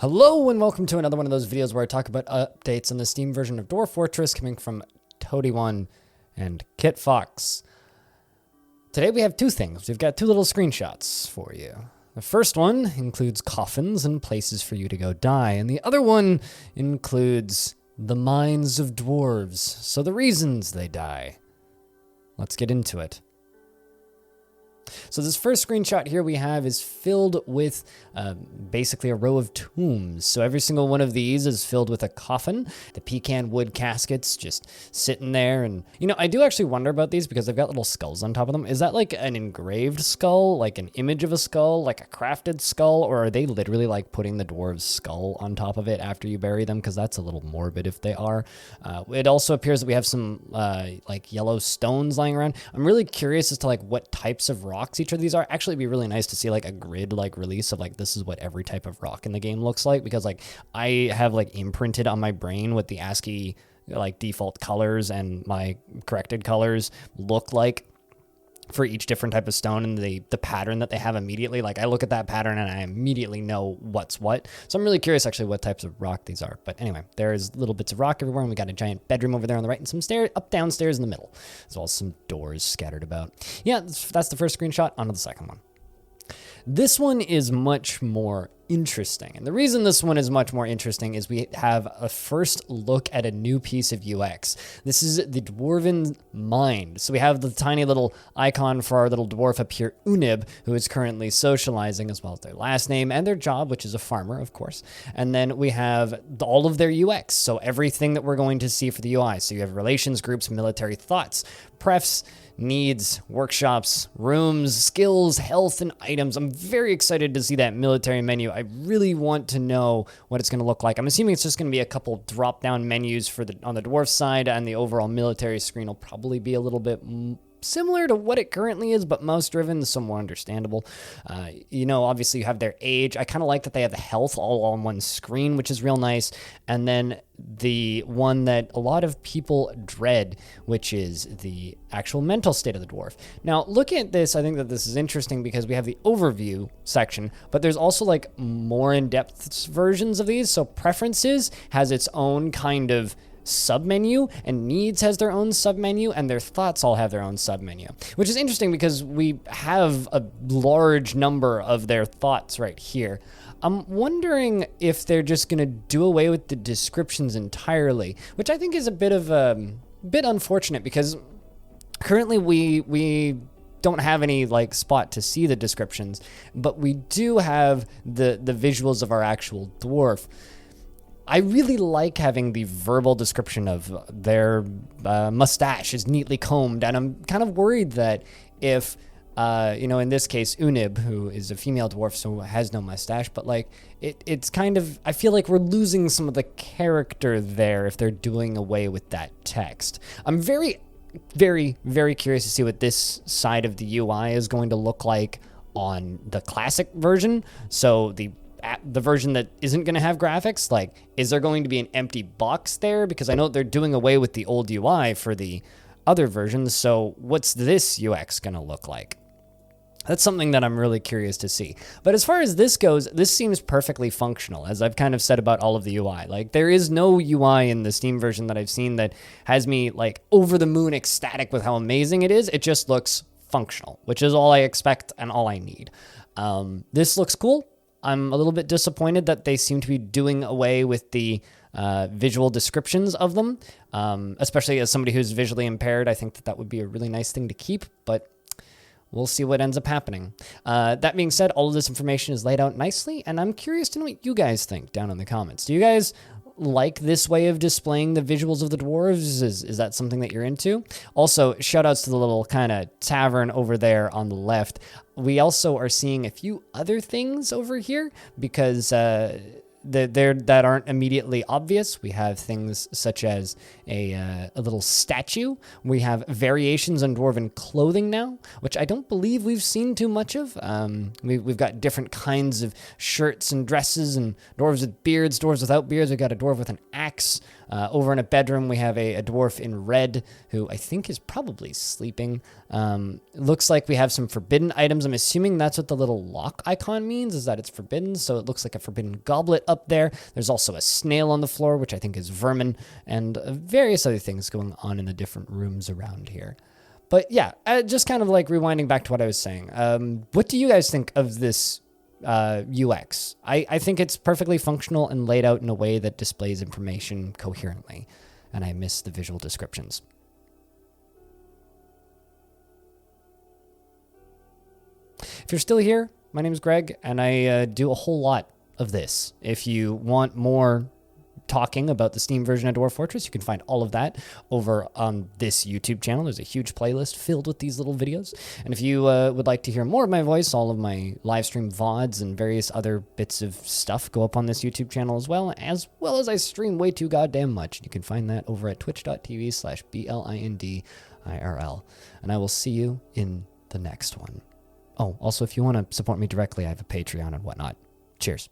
Hello and welcome to another one of those videos where I talk about updates on the Steam version of Dwarf Fortress coming from Toady1 and Kit Fox. Today we have two things. We've got two little screenshots for you. The first one includes coffins and places for you to go die, and the other one includes the minds of dwarves, so the reasons they die. Let's get into it. So this first screenshot here we have is filled with basically a row of tombs. So every single one of these is filled with a coffin. The pecan wood caskets just sitting there. And, you know, I do actually wonder about these because they've got little skulls on top of them. Is that like an engraved skull, like an image of a skull, like a crafted skull? Or are they literally like putting the dwarves' skull on top of it after you bury them? Because that's a little morbid if they are. It also appears that we have some like yellow stones lying around. I'm really curious as to like what types of rocks each of these are. Actually, it'd be really nice to see like a grid like release of like this is what every type of rock in the game looks like, because like I have like imprinted on my brain what the ASCII like default colors and my corrected colors look like for each different type of stone, and the pattern that they have immediately. Like I look at that pattern and I immediately know what's what. So I'm really curious actually what types of rock these are. But anyway, there's little bits of rock everywhere, and we got a giant bedroom over there on the right and some stairs up downstairs in the middle, as well as some doors scattered about. Yeah, that's the first screenshot. On to the second one. This one is much more interesting. And the reason this one is much more interesting is we have a first look at a new piece of UX. This is the Dwarven Mind. So we have the tiny little icon for our little dwarf up here, Unib, who is currently socializing, as well as their last name and their job, which is a farmer, of course. And then we have all of their UX. So everything that we're going to see for the UI. So you have relations, groups, military thoughts, prefs, needs, workshops, rooms, skills, health, and items. I'm very excited to see that military menu. I really want to know what it's going to look like. I'm assuming it's just going to be a couple drop-down menus for on the dwarf side, and the overall military screen will probably be a little bit similar to what it currently is, but mouse driven, so more understandable. You know, obviously you have their age. I kind of like that they have the health all on one screen, which is real nice. And then the one that a lot of people dread, which is the actual mental state of the dwarf. Now, looking at this, I think that this is interesting because we have the overview section, but there's also like more in-depth versions of these. So preferences has its own kind of submenu, and needs has their own submenu, and their thoughts all have their own submenu, which is interesting because we have a large number of their thoughts right here. I'm wondering if they're just going to do away with the descriptions entirely, which I think is a bit unfortunate, because currently we don't have any like spot to see the descriptions, but we do have the visuals of our actual dwarf. I really like having the verbal description of their mustache is neatly combed, and I'm kind of worried that if, you know, in this case, Unib, who is a female dwarf, so has no mustache, but like, it's kind of, I feel like we're losing some of the character there if they're doing away with that text. I'm very, very, very curious to see what this side of the UI is going to look like on the classic version. So the version that isn't going to have graphics, like, is there going to be an empty box there? Because I know they're doing away with the old UI for the other versions. So what's this UX going to look like? That's something that I'm really curious to see. But as far as this goes, this seems perfectly functional, as I've kind of said about all of the UI. Like, there is no UI in the Steam version that I've seen that has me like over the moon ecstatic with how amazing it is. It just looks functional, which is all I expect and all I need. This looks cool. I'm a little bit disappointed that they seem to be doing away with the visual descriptions of them, especially as somebody who's visually impaired. I think that would be a really nice thing to keep, but we'll see what ends up happening. That being said, all of this information is laid out nicely, and I'm curious to know what you guys think down in the comments. Do you guys like this way of displaying the visuals of the dwarves? Is that something that you're into? Also, shout outs to the little kind of tavern over there on the left. We also are seeing a few other things over here because that aren't immediately obvious. We have things such as a little statue. We have variations on dwarven clothing now, which I don't believe we've seen too much of. We've got different kinds of shirts and dresses, and dwarves with beards, dwarves without beards. We've got a dwarf with an axe, Over in a bedroom, we have a dwarf in red who I think is probably sleeping. Looks like we have some forbidden items. I'm assuming that's what the little lock icon means, is that it's forbidden. So it looks like a forbidden goblet up there. There's also a snail on the floor, which I think is vermin, and various other things going on in the different rooms around here. But yeah, just kind of like rewinding back to what I was saying. What do you guys think of this UX? I think it's perfectly functional and laid out in a way that displays information coherently. And I miss the visual descriptions. If you're still here, my name is Greg, and I do a whole lot of this. If you want more talking about the Steam version of Dwarf Fortress, you can find all of that over on this YouTube channel. There's a huge playlist filled with these little videos. And if you would like to hear more of my voice, all of my live stream VODs and various other bits of stuff go up on this YouTube channel as well as I stream way too goddamn much. You can find that over at twitch.tv/BLINDIRL. And I will see you in the next one. Oh, also, if you want to support me directly, I have a Patreon and whatnot. Cheers.